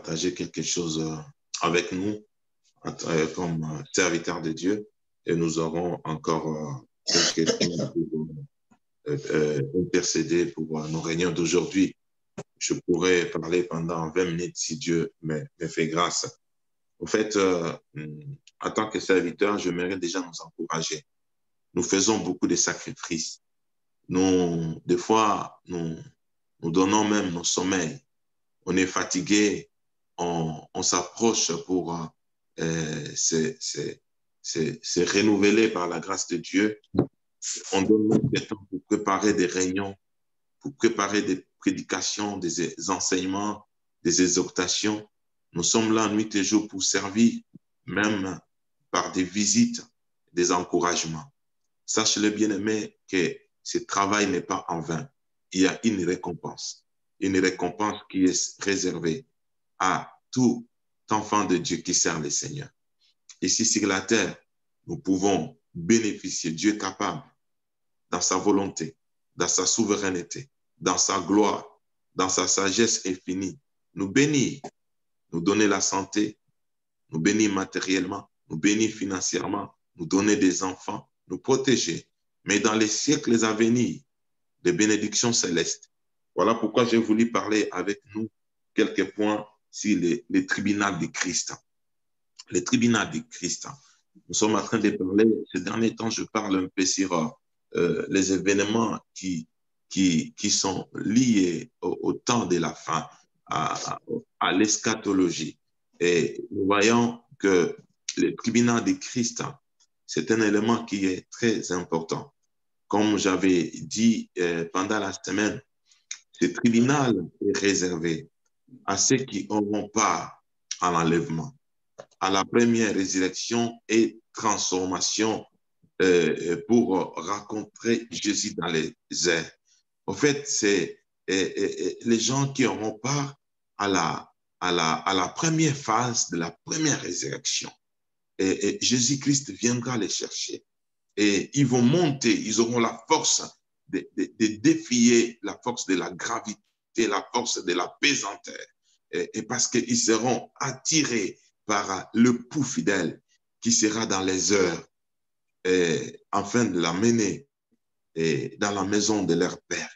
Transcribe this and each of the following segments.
partager quelque chose avec nous comme serviteur de Dieu. Et nous aurons encore quelques temps pour intercéder pour nos réunions d'aujourd'hui. Je pourrais parler pendant 20 minutes si Dieu me fait grâce. En fait, en tant que serviteur, je mérite déjà nous encourager. Nous faisons beaucoup de sacrifices. Des fois, nous donnons même nos sommeils. On est fatigué, on s'approche pour se renouveler par la grâce de Dieu. On donne même du temps pour préparer des réunions, pour préparer des prédications, des enseignements, des exhortations. Nous sommes là nuit et jour pour servir, même par des visites, des encouragements. Sache-le bien aimé que ce travail n'est pas en vain. Il y a une récompense qui est réservée à tout enfant de Dieu qui sert le Seigneur. Ici sur la terre, nous pouvons bénéficier. Dieu est capable, dans sa volonté, dans sa souveraineté, dans sa gloire, dans sa sagesse infinie, nous bénir, nous donner la santé, nous bénir matériellement, nous bénir financièrement, nous donner des enfants, nous protéger. Mais dans les siècles à venir, des bénédictions célestes. Voilà pourquoi j'ai voulu parler avec nous quelques points sur les tribunaux de Christ. Les tribunaux de Christ. Nous sommes en train de parler, ces derniers temps, je parle un peu sur les événements qui sont liés au temps de la fin, à l'eschatologie. Et nous voyons que le tribunal de Christ, c'est un élément qui est très important. Comme j'avais dit pendant la semaine, ce tribunal est réservé à ceux qui auront part à l'enlèvement, à la première résurrection et transformation pour rencontrer Jésus dans les airs. En fait, c'est les gens qui auront part à la première phase de la première résurrection. Et Jésus-Christ viendra les chercher. Et ils vont monter, ils auront la force de défier la force de la gravité, la force de la pesanteur. Et parce qu'ils seront attirés par le pou fidèle qui sera dans les heures afin de l'amener dans la maison de leur Père.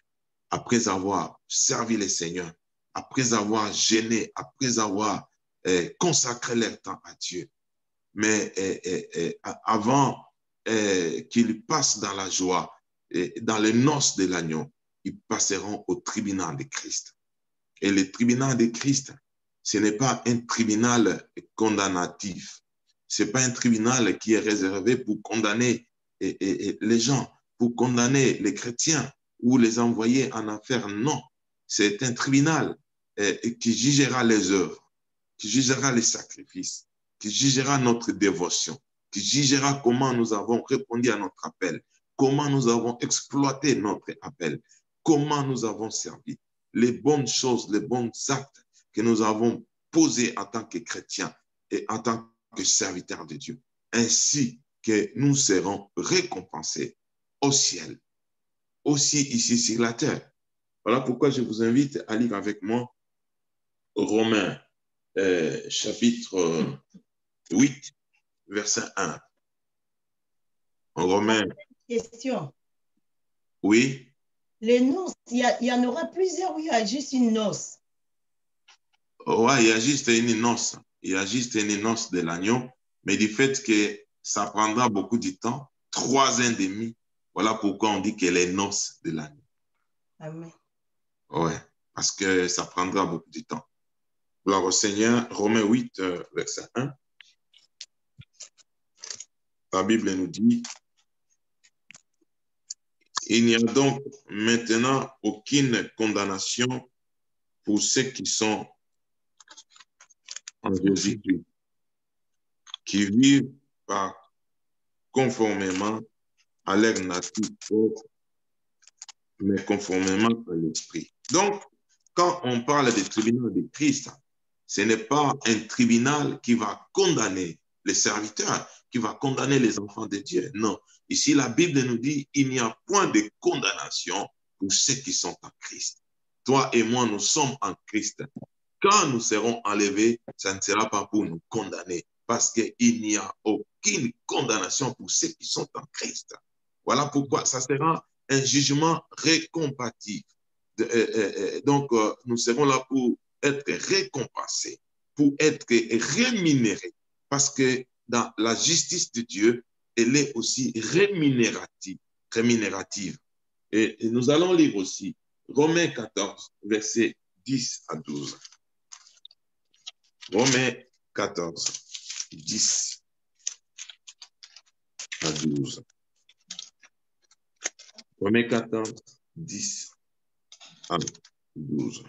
Après avoir servi le Seigneur, après avoir gêné, après avoir consacré leur temps à Dieu. Mais avant qu'ils passent dans la joie, dans les noces de l'agneau, ils passeront au tribunal de Christ. Et le tribunal de Christ, ce n'est pas un tribunal condamnatif. Ce n'est pas un tribunal qui est réservé pour condamner les gens, pour condamner les chrétiens ou les envoyer en enfer. Non, c'est un tribunal qui jugera les œuvres, qui jugera les sacrifices, qui jugera notre dévotion, qui jugera comment nous avons répondu à notre appel, comment nous avons exploité notre appel, comment nous avons servi, les bonnes choses, les bons actes que nous avons posés en tant que chrétiens et en tant que serviteurs de Dieu, ainsi que nous serons récompensés au ciel, aussi ici sur la terre. Voilà pourquoi je vous invite à lire avec moi Romains chapitre 8, verset 1. Romains. Question. Oui. Les noces, il y en aura plusieurs ou il y a juste une noce? Oui, il y a juste une noce. Il y a juste une noce de l'agneau, mais du fait que ça prendra beaucoup de temps, 3 ans et demi, voilà pourquoi on dit que les noces de l'agneau. Amen. Oui, parce que ça prendra beaucoup de temps. Gloire au Seigneur, Romains 8, verset 1. La Bible nous dit: il n'y a donc maintenant aucune condamnation pour ceux qui sont en Jésus-Christ, qui vivent conformément à leur nature propre, mais conformément à l'esprit. Donc, quand on parle du tribunal de Christ, ce n'est pas un tribunal qui va condamner les serviteurs, qui va condamner les enfants de Dieu. Non. Ici, la Bible nous dit il n'y a point de condamnation pour ceux qui sont en Christ. Toi et moi, nous sommes en Christ. quand nous serons enlevés, ça ne sera pas pour nous condamner, parce qu'il n'y a aucune condamnation pour ceux qui sont en Christ. Voilà pourquoi ça sera un jugement récompatif. Donc, nous serons là pour être récompensés, pour être rémunérés, parce que dans la justice de Dieu, elle est aussi rémunérative. Et nous allons lire aussi Romains 14, versets 10 à 12. Romains 14, 10 à 12. Romains 14, 10 à 12.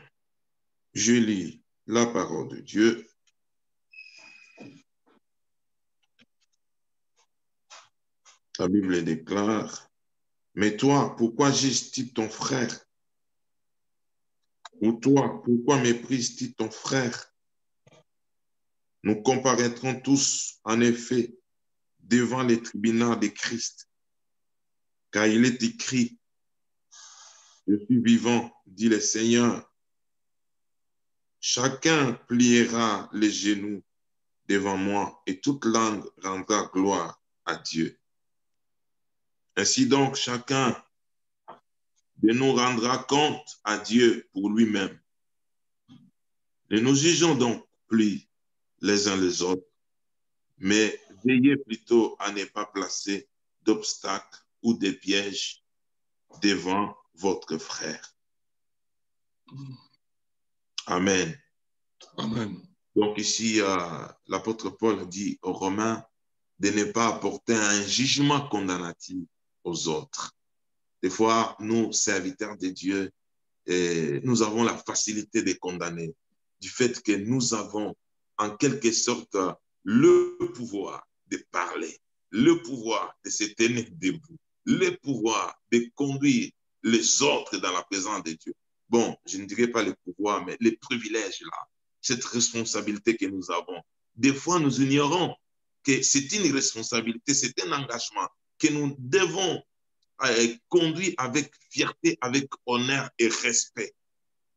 Je lis la parole de Dieu. La Bible déclare, mais toi, pourquoi juges-tu ton frère? Ou toi, pourquoi méprises-tu ton frère? Nous comparaîtrons tous, en effet, devant les tribunaux de Christ. Car il est écrit, je suis vivant, dit le Seigneur. Chacun pliera les genoux devant moi et toute langue rendra gloire à Dieu. Ainsi donc, chacun de nous rendra compte à Dieu pour lui-même. Ne nous jugeons donc plus les uns les autres, mais veillez plutôt à ne pas placer d'obstacles ou de pièges devant votre frère. Amen. Amen. Donc ici, l'apôtre Paul dit aux Romains de ne pas apporter un jugement condamnatif aux autres. Des fois, nous, serviteurs de Dieu, nous avons la facilité de condamner du fait que nous avons en quelque sorte le pouvoir de parler, le pouvoir de se tenir debout, le pouvoir de conduire les autres dans la présence de Dieu. Bon, je ne dirais pas le pouvoir, mais les privilèges là, cette responsabilité que nous avons. Des fois, nous ignorons que c'est une responsabilité, c'est un engagement que nous devons conduire avec fierté, avec honneur et respect.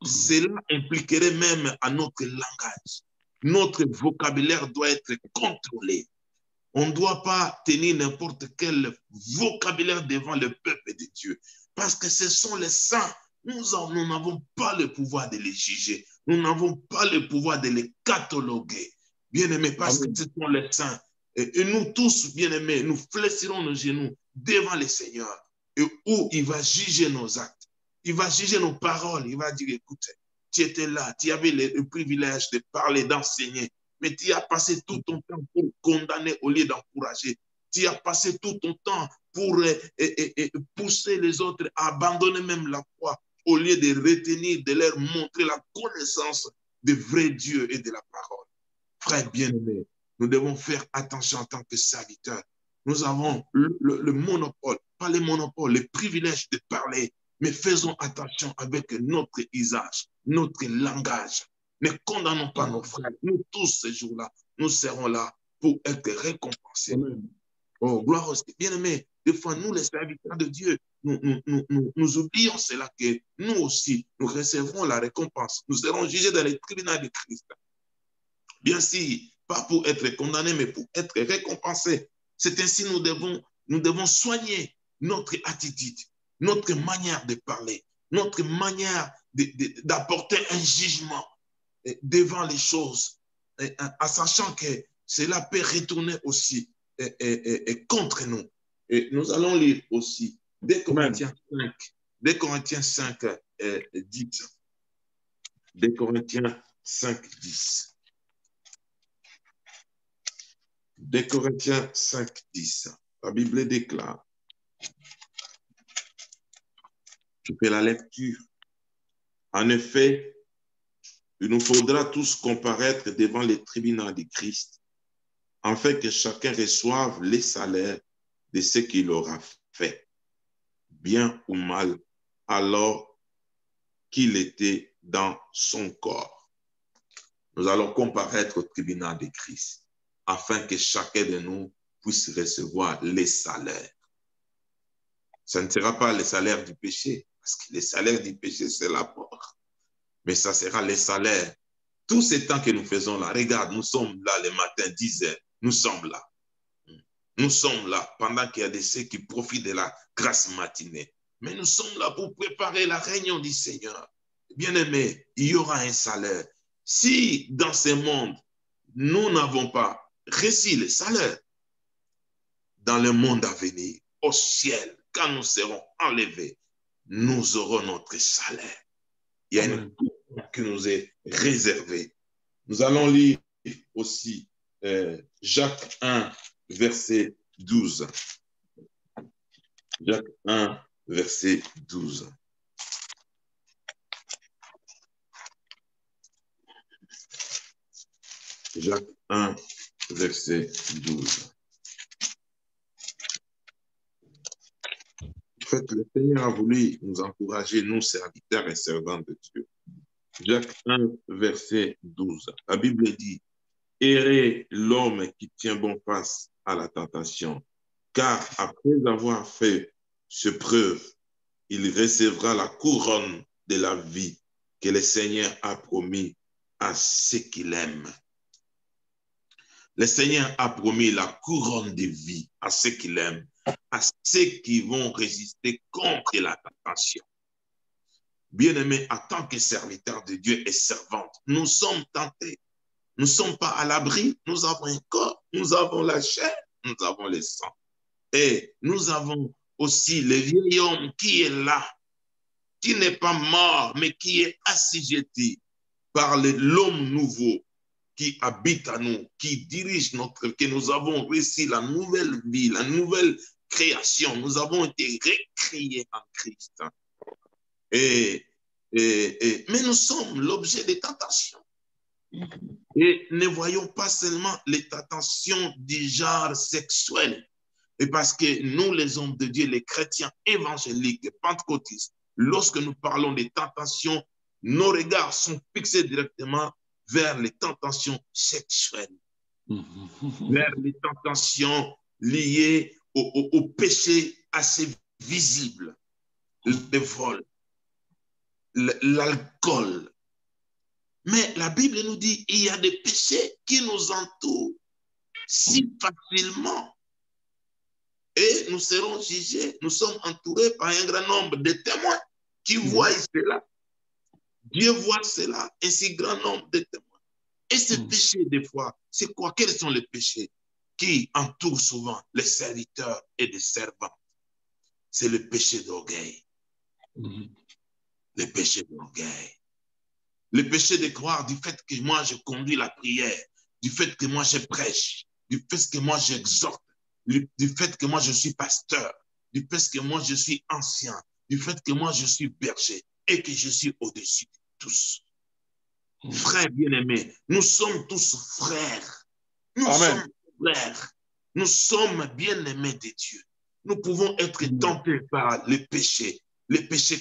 Cela impliquerait même à notre langage. Notre vocabulaire doit être contrôlé. On ne doit pas tenir n'importe quel vocabulaire devant le peuple de Dieu. Parce que ce sont les saints. Nous n'avons pas le pouvoir de les juger. Nous n'avons pas le pouvoir de les cataloguer. Bien-aimés, parce que ce sont les saints. Et nous tous, bien-aimés, nous fléchirons nos genoux devant le Seigneur. Et où il va juger nos actes. Il va juger nos paroles. Il va dire, écoute, tu étais là, tu avais le privilège de parler, d'enseigner, mais tu as passé tout ton temps pour condamner au lieu d'encourager. Tu as passé tout ton temps pour pousser les autres à abandonner même la foi au lieu de retenir, de leur montrer la connaissance du vrai Dieu et de la parole. Frères bien-aimés, nous devons faire attention en tant que serviteurs. Nous avons le monopole, pas le monopole, le privilège de parler, mais faisons attention avec notre usage, notre langage. Ne condamnons pas nos frères. Nous tous, ces jours-là, nous serons là pour être récompensés. Amen. Oh, gloire au Seigneur. Bien-aimés, des fois, nous, les serviteurs de Dieu, nous oublions cela que nous aussi, nous recevrons la récompense. Nous serons jugés dans les tribunaux de Christ. Bien sûr, pas pour être condamnés, mais pour être récompensés. C'est ainsi que nous devons soigner notre attitude, notre manière de parler, notre manière d'apporter un jugement devant les choses, en sachant que cela peut retourner aussi contre nous. Et nous allons lire aussi 2 Corinthiens 5, 2 Corinthiens 5, 10. 2 Corinthiens 5, 10. 2 Corinthiens 5, 10. La Bible déclare. Je fais la lecture. En effet, il nous faudra tous comparaître devant les tribunaux de Christ, afin que chacun reçoive les salaires de ce qu'il aura fait, bien ou mal, alors qu'il était dans son corps. Nous allons comparaître au tribunal de Christ, afin que chacun de nous puisse recevoir les salaires. Ça ne sera pas le salaire du péché, parce que le salaire du péché, c'est la mort. Mais ça sera le salaire Tous ces temps que nous faisons là, regarde, nous sommes là le matin, 10 heures, nous sommes là. Nous sommes là pendant qu'il y a des ceux qui profitent de la grâce matinée. Mais nous sommes là pour préparer la réunion du Seigneur. Bien-aimés, il y aura un salaire. Si dans ce monde, nous n'avons pas reçu le salaire, dans le monde à venir, au ciel, quand nous serons enlevés, nous aurons notre salaire. Il y a une cour qui nous est réservée. Nous allons lire aussi Jacques 1, verset 12. Jacques 1, verset 12. Jacques 1, verset 12. En fait, le Seigneur a voulu nous encourager, nous, serviteurs et servants de Dieu. Jacques 1, verset 12. La Bible dit, « Errez l'homme qui tient bon face à la tentation, car après avoir fait ce preuve, il recevra la couronne de la vie que le Seigneur a promis à ceux qui l'aiment. » Le Seigneur a promis la couronne de vie à ceux qui l'aiment, à ceux qui vont résister contre la tentation. Bien-aimés, en tant que serviteurs de Dieu et servantes, nous sommes tentés. Nous ne sommes pas à l'abri. Nous avons un corps, nous avons la chair, nous avons le sang. Et nous avons aussi le vieil homme qui est là, qui n'est pas mort, mais qui est assujetti par l'homme nouveau qui habite à nous, qui dirige notre, que nous avons reçu la nouvelle vie, la nouvelle création. Nous avons été recréés en Christ. Mais nous sommes l'objet des tentations. Et ne voyons pas seulement les tentations du genre sexuel. Et parce que nous, les hommes de Dieu, les chrétiens évangéliques, pentecôtistes, lorsque nous parlons des tentations, nos regards sont fixés directement vers les tentations sexuelles, vers les tentations liées au péché assez visible, le vol, l'alcool. Mais la Bible nous dit qu'il y a des péchés qui nous entourent si facilement. Et nous serons jugés, nous sommes entourés par un grand nombre de témoins qui voient cela. Dieu voit cela, un si grand nombre de témoins. Et ces péchés, des fois, c'est quoi? Quels sont les péchés qui entourent souvent les serviteurs et les servants? C'est le péché d'orgueil. Le péché d'orgueil. Le péché de croire du fait que moi je conduis la prière, du fait que moi je prêche, du fait que moi j'exhorte, du fait que moi je suis pasteur, du fait que moi je suis ancien, du fait que moi je suis berger et que je suis au-dessus de tous. Frères bien-aimés, nous sommes tous frères. Nous sommes frères. Nous sommes bien-aimés de Dieu. Nous pouvons être tentés par les péchés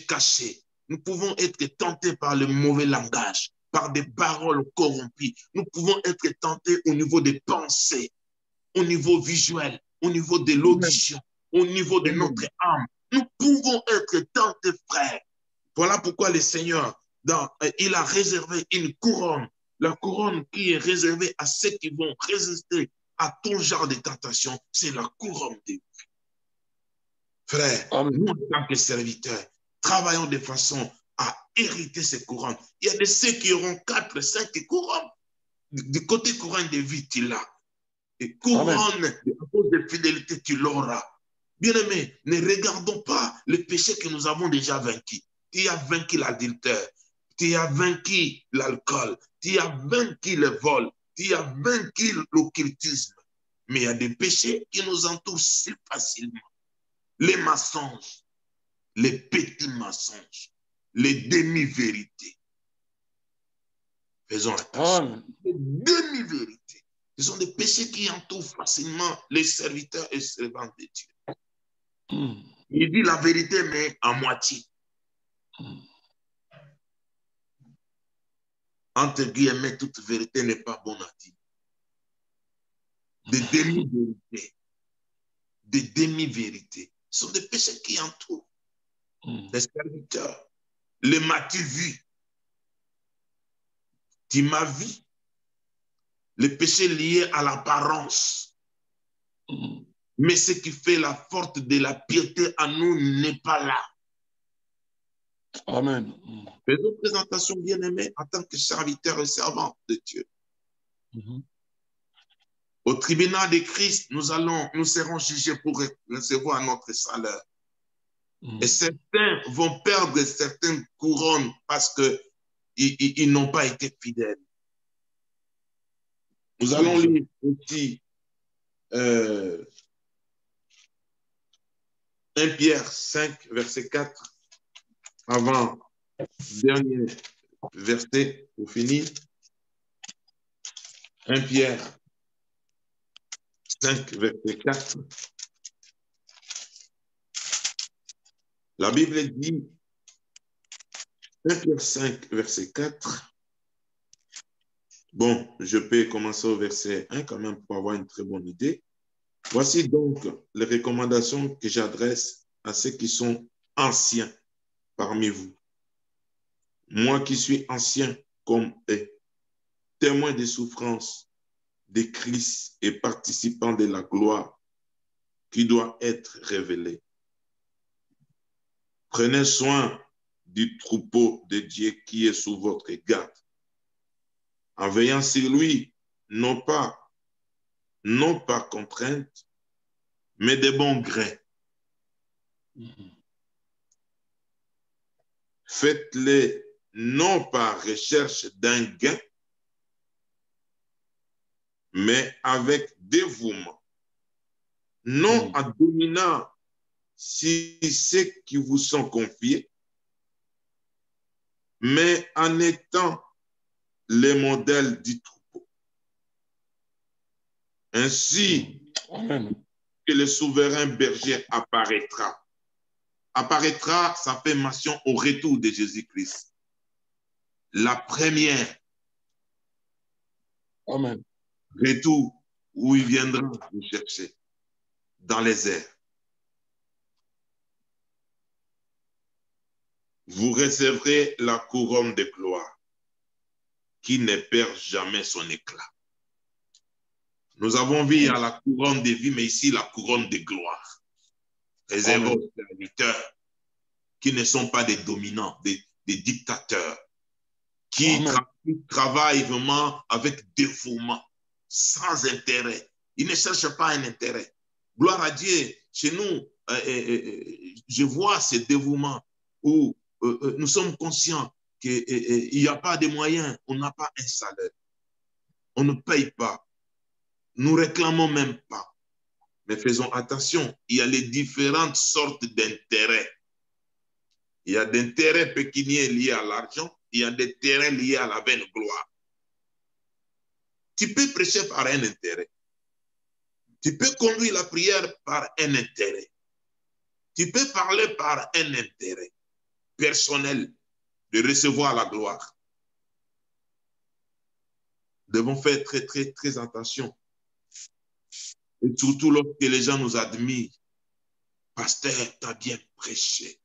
cachés. Nous pouvons être tentés par le mauvais langage, par des paroles corrompues. Nous pouvons être tentés au niveau des pensées, au niveau visuel, au niveau de l'audition, au niveau de notre âme. Nous pouvons être tentés, frères. Voilà pourquoi le Seigneur, il a réservé une couronne, la couronne qui est réservée à ceux qui vont résister à tout genre de tentation, c'est la couronne de vie. Frère, nous, en tant que serviteurs, travaillons de façon à hériter ces couronnes. Il y a de ceux qui auront 4, 5 couronnes. Du côté couronne de vie, tu l'as. Et couronne, à cause de fidélité, tu l'auras. Bien-aimés, ne regardons pas le péché que nous avons déjà vaincu. Tu as vaincu l'adultère, tu as vaincu l'alcool, tu as vaincu le vol, tu as vaincu l'occultisme. Mais il y a des péchés qui nous entourent si facilement. Les mensonges, les petits mensonges, les demi-vérités. Faisons attention. Les demi-vérités. Ce sont des péchés qui entourent facilement les serviteurs et servants de Dieu. Il dit la vérité, mais à moitié. Entre guillemets, toute vérité n'est pas bonne à dire. Des demi-vérités. Des demi-vérités. Ce sont des péchés qui entourent les serviteurs. Les m'as-tu vu? tu m'as vu. Le péché lié à l'apparence. Mais ce qui fait la force de la piété en nous n'est pas là. Amen. Faisons présentation bien-aimée en tant que serviteur et servant de Dieu. Au tribunal de Christ, nous serons jugés pour recevoir notre salaire. Et certains vont perdre certaines couronnes parce qu'ils n'ont pas été fidèles. Nous allons lire aussi 1 Pierre 5, verset 4, avant dernier verset pour finir. 1 Pierre 5, verset 4. La Bible dit, 1 Pierre 5, verset 4. Bon, je peux commencer au verset 1 quand même pour avoir une très bonne idée. Voici donc les recommandations que j'adresse à ceux qui sont anciens parmi vous. Moi qui suis ancien comme eux, témoin des souffrances de Christ et participant de la gloire qui doit être révélée. Prenez soin du troupeau de Dieu qui est sous votre garde, en veillant sur lui, non pas contrainte, mais de bon gré. Faites-le non par recherche d'un gain, mais avec dévouement, non en dominant sur ceux qui vous sont confiés, mais en étant les modèles du troupeau. Ainsi que le souverain berger apparaîtra. Apparaîtra, ça fait mention au retour de Jésus-Christ. La première. Amen. Retour où il viendra nous chercher dans les airs. Vous recevrez la couronne de gloire qui ne perd jamais son éclat. Nous avons vu à la couronne de vie, mais ici la couronne de gloire. Réservée aux serviteurs qui ne sont pas des dominants, des dictateurs, qui travaillent vraiment avec dévouement, sans intérêt. Ils ne cherchent pas un intérêt. Gloire à Dieu, chez nous, je vois ce dévouement où nous sommes conscients qu'il n'y a pas de moyens, on n'a pas un salaire. On ne paye pas. Nous réclamons même pas. Mais faisons attention, il y a les différentes sortes d'intérêts. Il y a d'intérêts pécuniaires liés à l'argent, il y a des intérêts liés à la vaine gloire. Tu peux prêcher par un intérêt. Tu peux conduire la prière par un intérêt. Tu peux parler par un intérêt personnel de recevoir la gloire. Nous devons faire très, très, très attention. Et surtout lorsque les gens nous admirent. Pasteur, tu as bien prêché.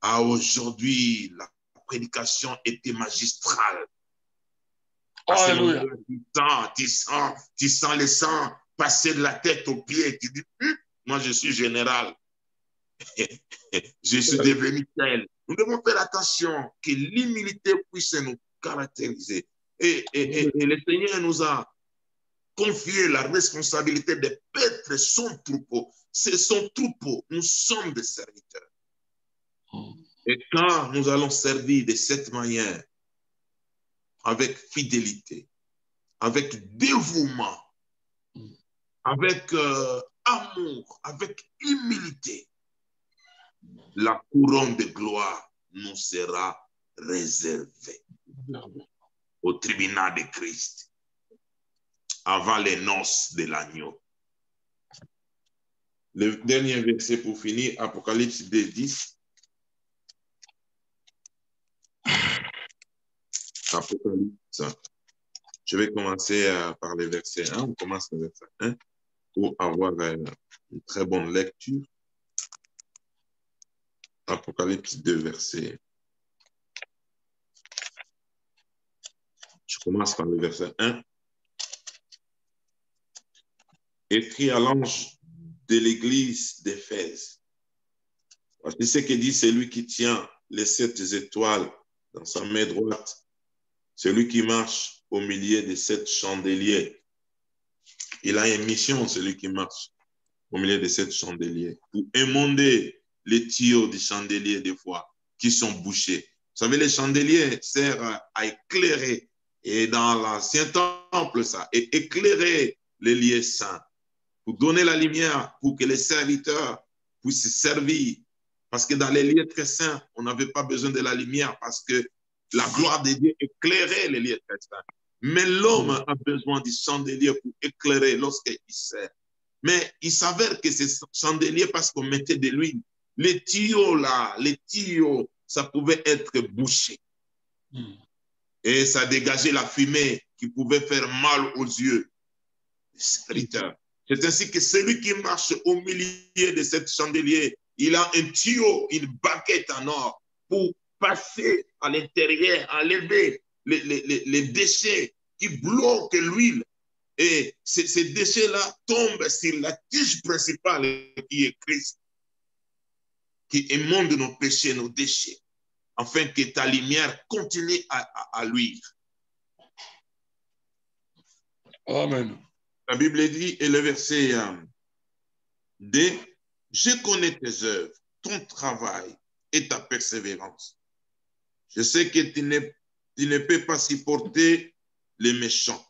Ah, aujourd'hui, la prédication était magistrale. Alléluia. Tu sens le sang passer de la tête aux pieds. Tu dis, moi je suis général. Je suis devenu tel. Nous devons faire attention que l'humilité puisse nous caractériser. Et le Seigneur nous a confié la responsabilité de paître son troupeau. C'est son troupeau. Nous sommes des serviteurs. Et quand nous allons servir de cette manière, avec fidélité, avec dévouement, avec amour, avec humilité, la couronne de gloire nous sera réservée au tribunal de Christ, avant les noces de l'agneau. Le dernier verset pour finir, Apocalypse 2, 10. Apocalypse. Je vais commencer par le verset 1. On commence le verset 1 pour avoir une très bonne lecture. Apocalypse 2, verset commence par le verset 1. Écrit à l'ange de l'église d'Éphèse. Voici ce que dit celui qui tient les 7 étoiles dans sa main droite, celui qui marche au milieu des 7 chandeliers. Il a une mission, celui qui marche au milieu des 7 chandeliers, pour émonder les tuyaux des chandeliers des fois qui sont bouchés. Vous savez, les chandeliers servent à éclairer, et dans l'ancien temple, ça, et éclairer les lieux saints, pour donner la lumière, pour que les serviteurs puissent servir. Parce que dans les lieux très saints, on n'avait pas besoin de la lumière parce que la gloire de Dieu éclairait les lieux très saints. Mais l'homme a besoin du chandelier pour éclairer lorsqu'il sert. Mais il s'avère que ces chandeliers, parce qu'on mettait de l'huile, les tuyaux là, ça pouvait être bouché. Et ça dégageait la fumée qui pouvait faire mal aux yeux des serviteurs. C'est ainsi que celui qui marche au milieu de cette chandelier, il a un tuyau, une baguette en or pour passer à l'intérieur, enlever les déchets qui bloquent l'huile. Et ces déchets-là tombent sur la tige principale qui est Christ, qui émonde nos péchés, nos déchets, afin que ta lumière continue à luire. Amen. La Bible dit, et le verset 2, je connais tes œuvres, ton travail et ta persévérance. Je sais que tu ne peux pas supporter les méchants.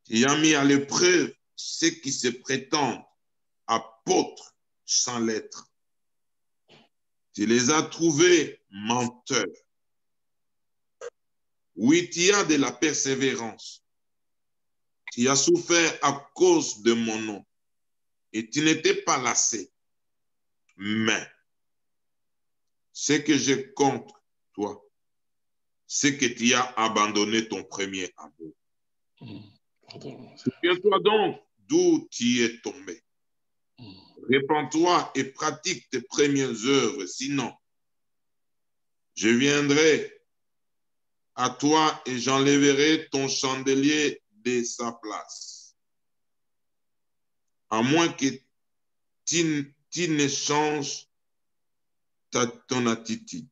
Tu as mis à l'épreuve ceux qui se prétendent apôtres sans l'être. Tu les as trouvés menteurs. Oui, tu as de la persévérance. Tu as souffert à cause de mon nom et tu n'étais pas lassé. Mais ce que je contre toi, c'est que tu as abandonné ton premier amour. Souviens-toi donc d'où tu es tombé. Répands-toi et pratique tes premières œuvres, sinon je viendrai à toi et j'enlèverai ton chandelier de sa place. À moins que tu ne changes ton attitude.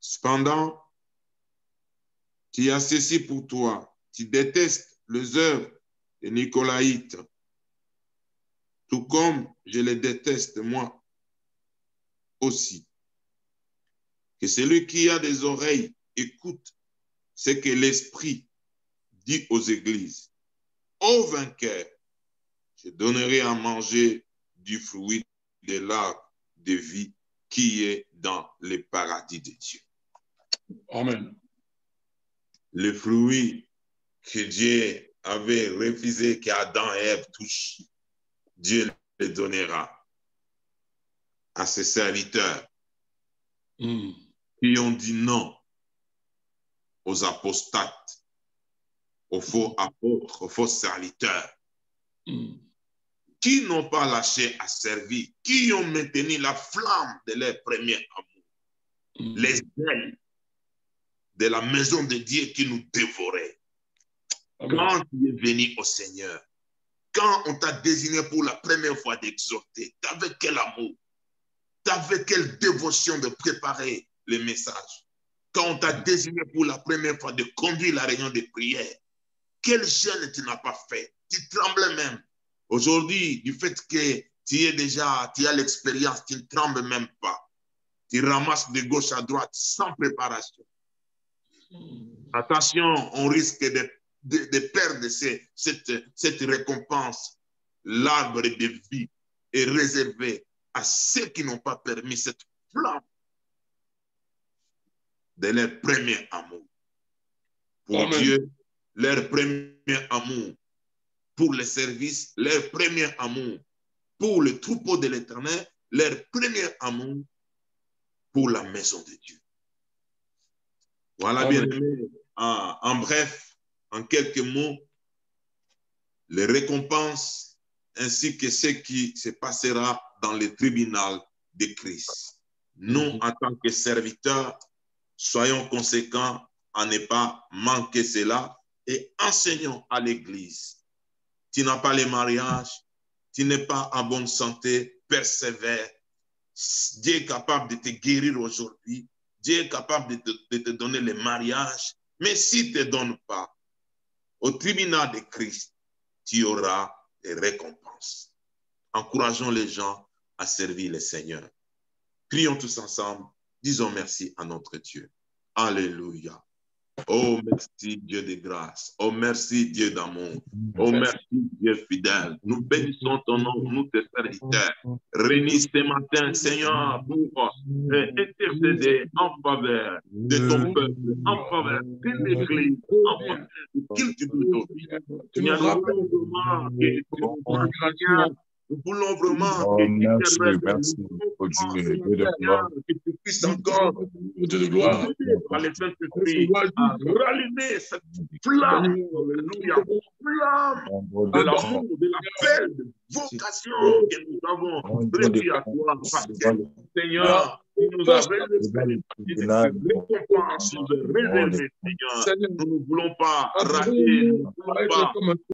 Cependant, tu as ceci pour toi. Tu détestes les œuvres des Nicolaïtes, tout comme je les déteste moi aussi. Que celui qui a des oreilles écoute ce que l'Esprit dit aux églises. Ô vainqueur, je donnerai à manger du fruit de l'arbre de vie qui est dans le paradis de Dieu. Amen. Le fruit que Dieu avait refusé qu'Adam et Ève touchent, Dieu le donnera à ses serviteurs qui ont dit non aux apostates, aux faux apôtres, aux faux serviteurs, qui n'ont pas lâché à servir, qui ont maintenu la flamme de leur premier amour, les ailes de la maison de Dieu qui nous dévoraient. Quand tu es venu au Seigneur, quand on t'a désigné pour la première fois d'exhorter, t'avais quel amour, t'avais quelle dévotion de préparer les messages. Quand on t'a désigné pour la première fois de conduire la réunion de prière, quel jeûne tu n'as pas fait? Tu tremblais même. Aujourd'hui, du fait que tu as l'expérience, tu ne trembles même pas. Tu ramasses de gauche à droite sans préparation. Attention, on risque de perdre cette récompense. L'arbre de vie est réservé à ceux qui n'ont pas permis cette flamme de leur premier amour. Pour Amen. Dieu, leur premier amour. Pour le service, leur premier amour. Pour le troupeau de l'Éternel, leur premier amour. Pour la maison de Dieu. Voilà, bien-aimés, en bref, en quelques mots, les récompenses ainsi que ce qui se passera dans le tribunal de Christ. Nous, en tant que serviteurs, soyons conséquents à ne pas manquer cela et enseignons à l'Église. Tu n'as pas les mariages, tu n'es pas en bonne santé, persévère. Dieu est capable de te guérir aujourd'hui. Dieu est capable de te donner les mariages. Mais s'il ne te donne pas, au tribunal de Christ, tu auras des récompenses. Encourageons les gens à servir le Seigneur. Prions tous ensemble. Disons merci à notre Dieu. Alléluia. Oh, merci Dieu de grâce. Oh, merci Dieu d'amour. Oh, merci Dieu fidèle. Nous bénissons ton nom, nous tes serviteurs. Réunis ce matin, Seigneur, pour intercéder en faveur de ton peuple, en faveur de l'Église, en faveur de culte d'aujourd'hui. Seigneur, nous voulons vraiment que tu nous fasses grâce. Nous voulons vraiment que tu merci, oh Dieu, que tu puisses encore par les Saint-Esprit à rallumer cette flamme, alléluia, flamme de l'amour, de l'appel, de vocation que nous avons reçu à toi, parce que Seigneur, tu nous as réservé une récompense, nous a réservé, Seigneur. Nous ne voulons pas rater, nous ne voulons pas